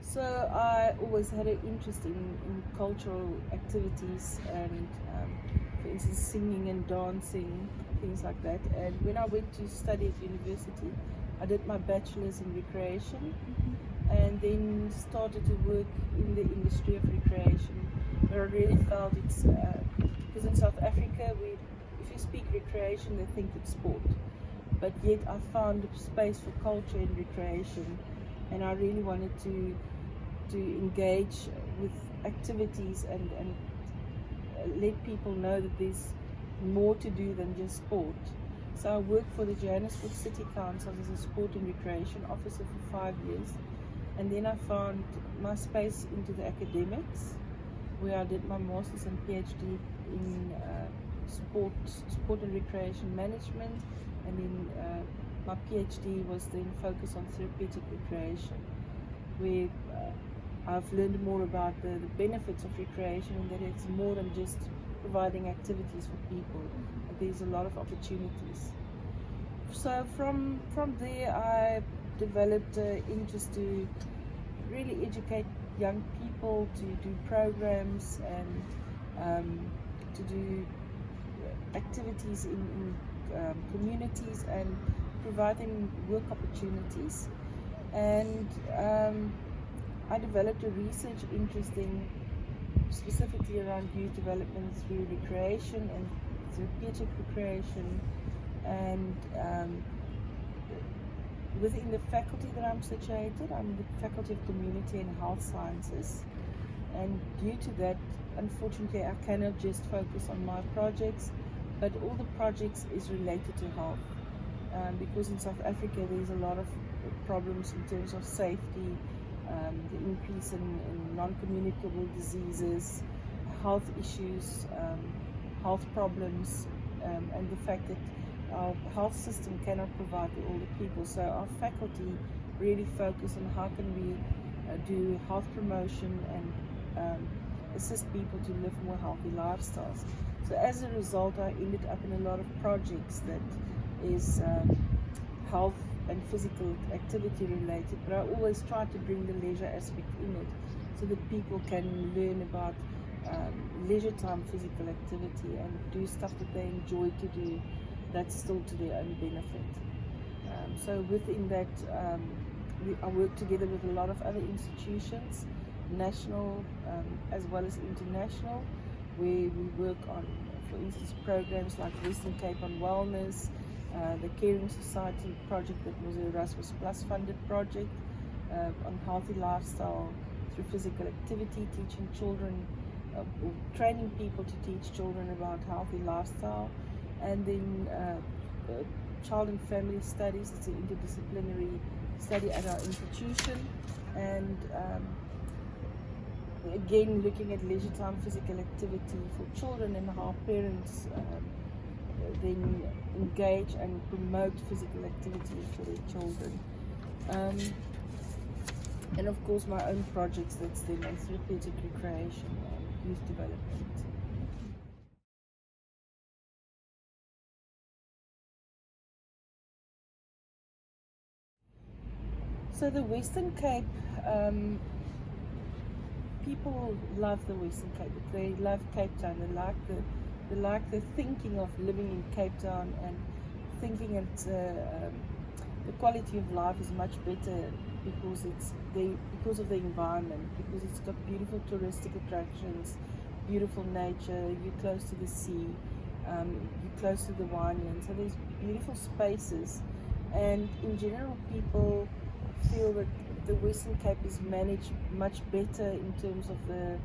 So I always had an interest in cultural activities and, for instance, singing and dancing, things like that. And when I went to study at university, I did my bachelor's in recreation and then started to work in the industry of recreation, where I really felt it's, because in South Africa, if you speak recreation, they think it's sport. But yet I found a space for culture in recreation, and I really wanted to engage with activities and let people know that there's more to do than just sport. So I worked for the Johannesburg City Council as a sport and recreation officer for 5 years, and then I found my space into the academics, where I did my master's and PhD in sport and recreation management, and then my PhD was then focused on therapeutic recreation, where I've learned more about the benefits of recreation, and that it's more than just providing activities for people. There's a lot of opportunities. So from there, I developed an interest to really educate young people, to do programs and to do activities in communities and providing work opportunities. And I developed a research interest in specifically around youth development through recreation and therapeutic recreation, and within the faculty that I'm situated, I'm the Faculty of Community and Health Sciences, and due to that, unfortunately, I cannot just focus on my projects, but all the projects is related to health, because in South Africa there's a lot of problems in terms of safety, the increase in non-communicable diseases, health issues, health problems, and the fact that our health system cannot provide to all the people. So our faculty really focus on how can we do health promotion and assist people to live more healthy lifestyles. So as a result, I ended up in a lot of projects that is health and physical activity related, but I always try to bring the leisure aspect in it so that people can learn about leisure time physical activity and do stuff that they enjoy to do that's still to their own benefit. So within that, I work together with a lot of other institutions, national as well as international, where we work on, for instance, programs like Western Cape on wellness, the Caring Society project that was a Erasmus Plus funded project on healthy lifestyle through physical activity, teaching children or training people to teach children about healthy lifestyle, and then child and family studies. It's an interdisciplinary study at our institution, and again looking at leisure time physical activity for children and how parents then engage and promote physical activity for their children. And of course my own projects that's then on therapeutic recreation and youth development. So the Western Cape, people love the Western Cape. They love Cape Town. They like the thinking of living in Cape Town, and thinking that the quality of life is much better because of the environment, because it's got beautiful touristic attractions, beautiful nature. You're close to the sea, you're close to the winelands, so there's beautiful spaces. And in general, people feel that the Western Cape is managed much better in terms of the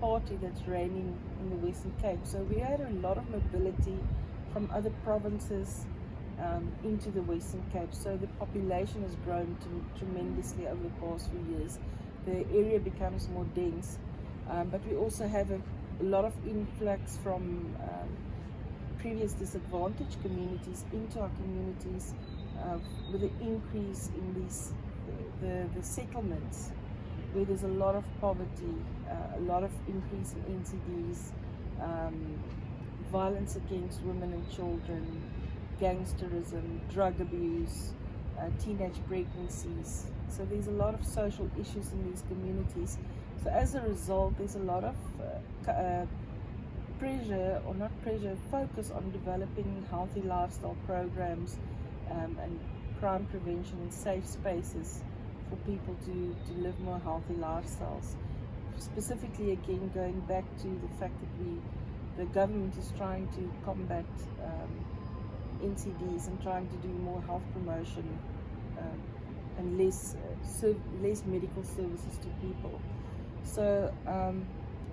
party that's reigning in the Western Cape. So we had a lot of mobility from other provinces into the Western Cape. So the population has grown tremendously over the past few years. The area becomes more dense, but we also have a lot of influx from previous disadvantaged communities into our communities, with the increase in the settlements, where there's a lot of poverty, a lot of increase in NCDs, violence against women and children, gangsterism, drug abuse, teenage pregnancies. So there's a lot of social issues in these communities. So as a result, there's a lot of pressure, or not pressure, focus on developing healthy lifestyle programs and crime prevention and safe spaces for people to live more healthy lifestyles. Specifically, again, going back to the fact that the government is trying to combat NCDs and trying to do more health promotion and less medical services to people. So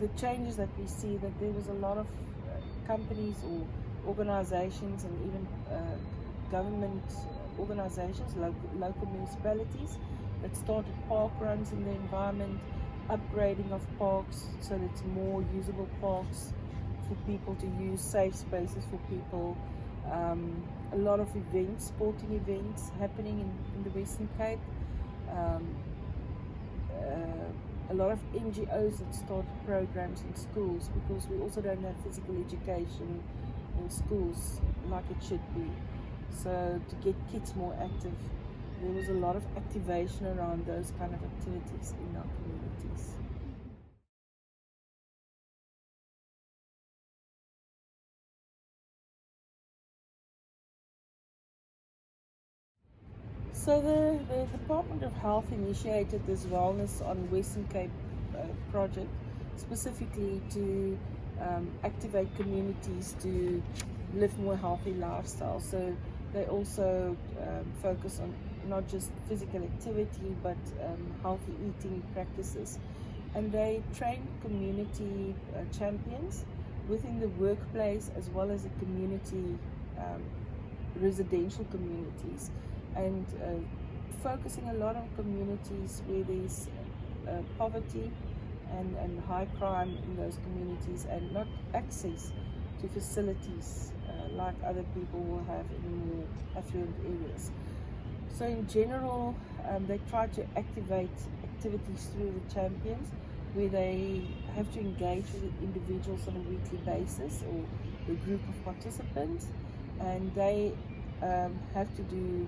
the changes that we see, that there was a lot of companies or organizations and even government organizations, local municipalities, that started park runs in the environment, upgrading of parks so that it's more usable parks for people to use, safe spaces for people. A lot of events, sporting events happening in the Western Cape. A lot of NGOs that started programs in schools, because we also don't have physical education in schools like it should be. So to get kids more active, there was a lot of activation around those kind of activities in our communities. So the Department of Health initiated this Wellness on Western Cape project, specifically to activate communities to live more healthy lifestyles. So they also focus on not just physical activity, but healthy eating practices. And they train community champions within the workplace, as well as the community, residential communities, and focusing a lot on communities where there's poverty and high crime in those communities, and not access to facilities like other people will have in more affluent areas. So in general, they try to activate activities through the champions, where they have to engage with individuals on a weekly basis, or a group of participants, and they have to do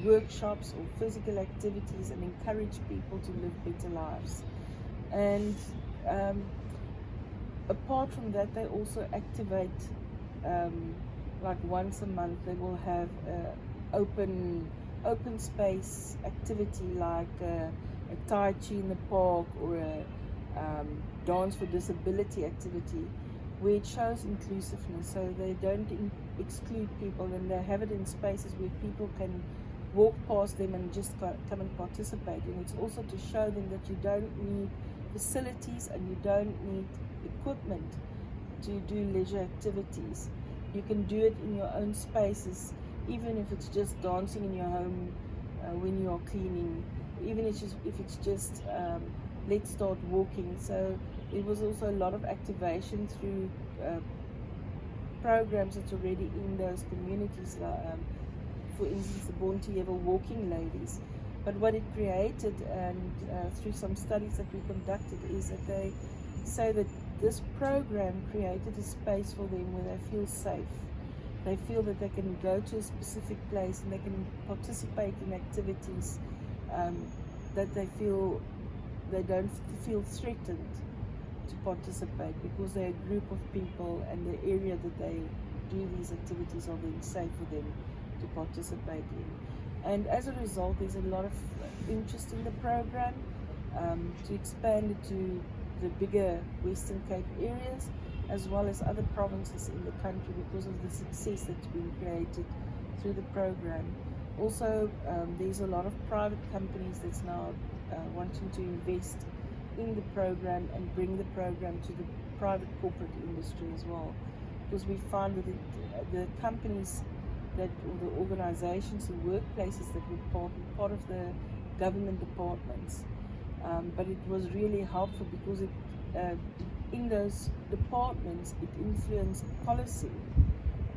workshops or physical activities and encourage people to live better lives. And apart from that, they also activate, like once a month, they will have open space activity, like a Tai Chi in the park, or a dance for disability activity, where it shows inclusiveness. So they don't exclude people, and they have it in spaces where people can walk past them and just come and participate. And it's also to show them that you don't need facilities and you don't need equipment to do leisure activities. You can do it in your own spaces, even if it's just dancing in your home when you are cleaning, even if it's just let's start walking. So it was also a lot of activation through programs that's already in those communities, for instance the Born to Level walking ladies. But what it created, and through some studies that we conducted, is that they say that this program created a space for them where they feel safe. They feel that they can go to a specific place and they can participate in activities that they don't feel threatened to participate, because they're a group of people and the area that they do these activities are then safe for them to participate in. And as a result, there's a lot of interest in the program to expand it to the bigger Western Cape areas, as well as other provinces in the country, because of the success that's been created through the program. Also, there's a lot of private companies that's now wanting to invest in the program and bring the program to the private corporate industry as well, because we find that the companies or the organizations and workplaces that were part of the government departments, but it was really helpful because in those departments it influenced policy,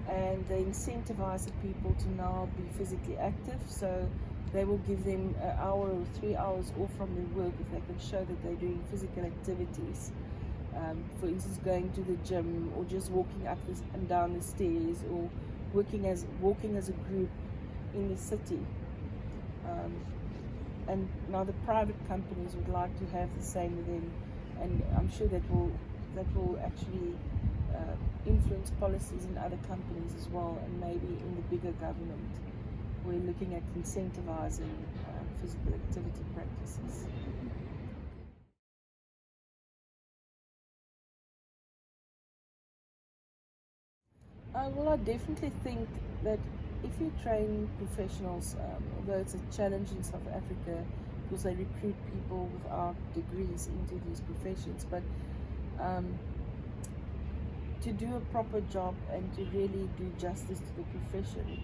and they incentivize the people to now be physically active. So they will give them an hour or 3 hours off from their work if they can show that they're doing physical activities. For instance, going to the gym, or just walking up and down the stairs, or walking as a group in the city. And now the private companies would like to have the same within, and I'm sure that will actually influence policies in other companies as well, and maybe in the bigger government. We're looking at incentivizing physical activity practices. Well, I definitely think that if you train professionals, although it's a challenge in South Africa because they recruit people without degrees into these professions, but to do a proper job and to really do justice to the profession,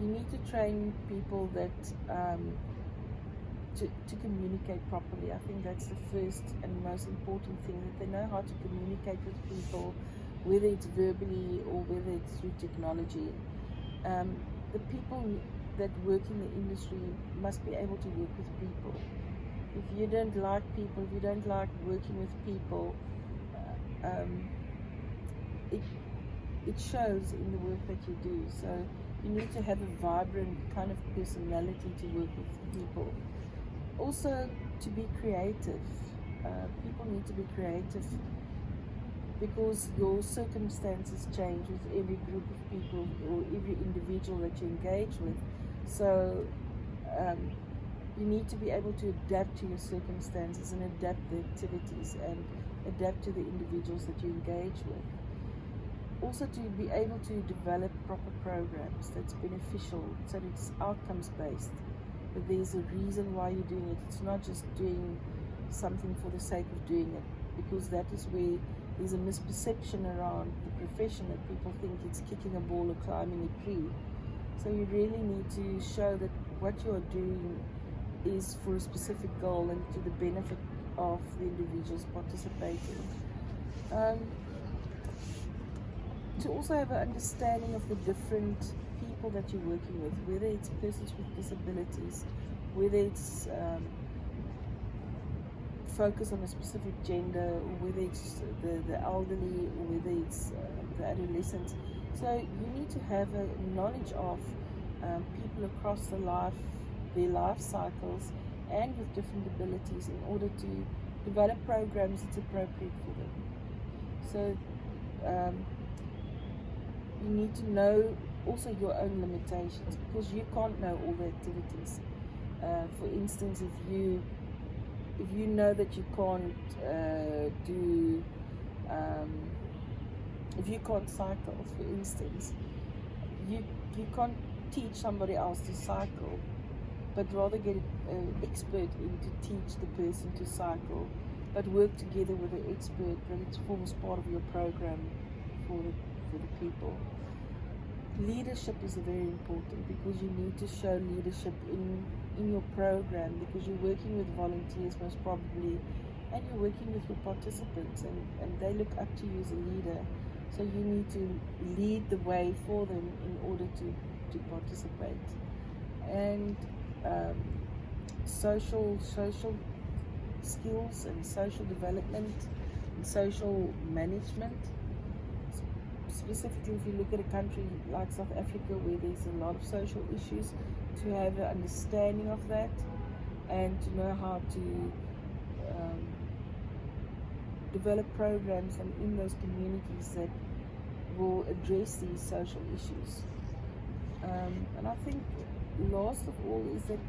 you need to train people that to communicate properly. I think that's the first and most important thing, that they know how to communicate with people, whether it's verbally or whether it's through technology. The people that work in the industry must be able to work with people. If you don't like people, if you don't like working with people, it shows in the work that you do. So you need to have a vibrant kind of personality to work with people. Also, to be creative. People need to be creative because your circumstances change with every group of people or every individual that you engage with. So you need to be able to adapt to your circumstances and adapt the activities and adapt to the individuals that you engage with. Also, to be able to develop proper programs that's beneficial, so that it's outcomes based, that there's a reason why you're doing it. It's not just doing something for the sake of doing it, because that is where there's a misperception around the profession, that people think it's kicking a ball or climbing a tree. So you really need to show that what you're doing is for a specific goal and to the benefit of the individuals participating. To also have an understanding of the different people that you're working with, whether it's persons with disabilities, whether it's focus on a specific gender, or whether it's the elderly, or whether it's the adolescents. So you need to have a knowledge of people across their life cycles and with different abilities in order to develop programs that's appropriate for them. So you need to know also your own limitations, because you can't know all the activities. For instance, if you know that you can't if you can't cycle, for instance, you can't teach somebody else to cycle, but rather get an expert in to teach the person to cycle, but work together with the expert, but it forms part of your program for the people. Leadership is very important, because you need to show leadership in your program, because you're working with volunteers most probably, and you're working with your participants, and they look up to you as a leader. So you need to lead the way for them in order to participate. And social skills and social development and social management. Specifically, if you look at a country like South Africa, where there's a lot of social issues, to have an understanding of that and to know how to develop programs and in those communities that will address these social issues. And I think last of all is that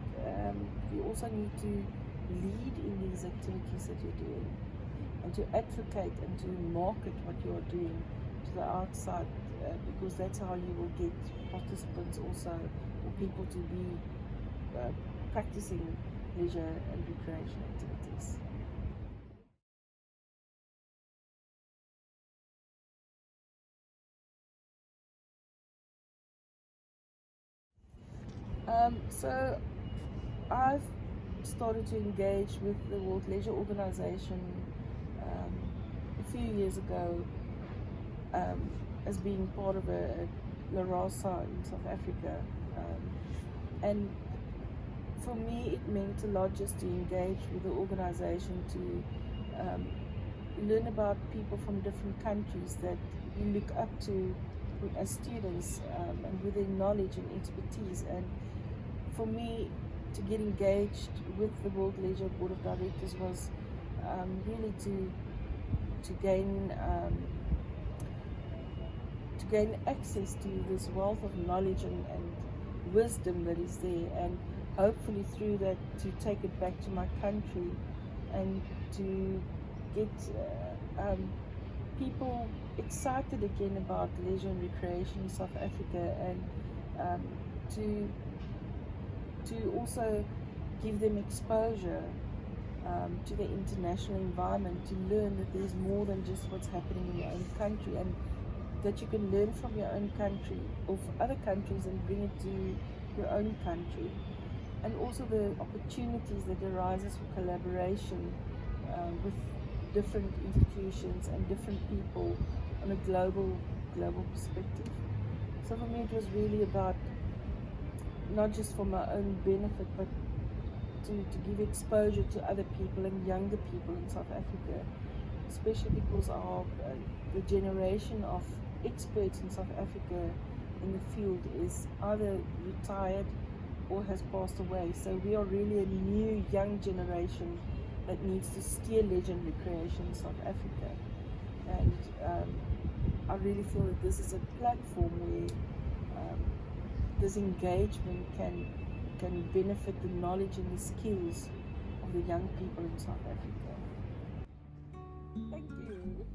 you also need to lead in these activities that you're doing, and to advocate and to market what you are doing to the outside, because that's how you will get participants also, or people to be practicing leisure and recreation activities. So I've started to engage with the World Leisure Organization a few years ago, as being part of a LARASA in South Africa, and for me it meant a lot just to engage with the organization, to learn about people from different countries that you look up to as students, and with their knowledge and expertise. And for me, to get engaged with the WLO Board of Directors was really to gain access to this wealth of knowledge and wisdom that is there, and hopefully through that to take it back to my country and to get people excited again about leisure and recreation in South Africa, and to also give them exposure to the international environment, to learn that there's more than just what's happening in your own country, and that you can learn from your own country or other countries and bring it to your own country. And also the opportunities that arises for collaboration with different institutions and different people on a global perspective. So for me it was really about not just for my own benefit, but to give exposure to other people and younger people in South Africa, especially because of the generation of experts in South Africa in the field is either retired or has passed away. So we are really a new young generation that needs to steer leisure and recreation in South Africa. And I really feel that this is a platform where this engagement can benefit the knowledge and the skills of the young people in South Africa. Thank you.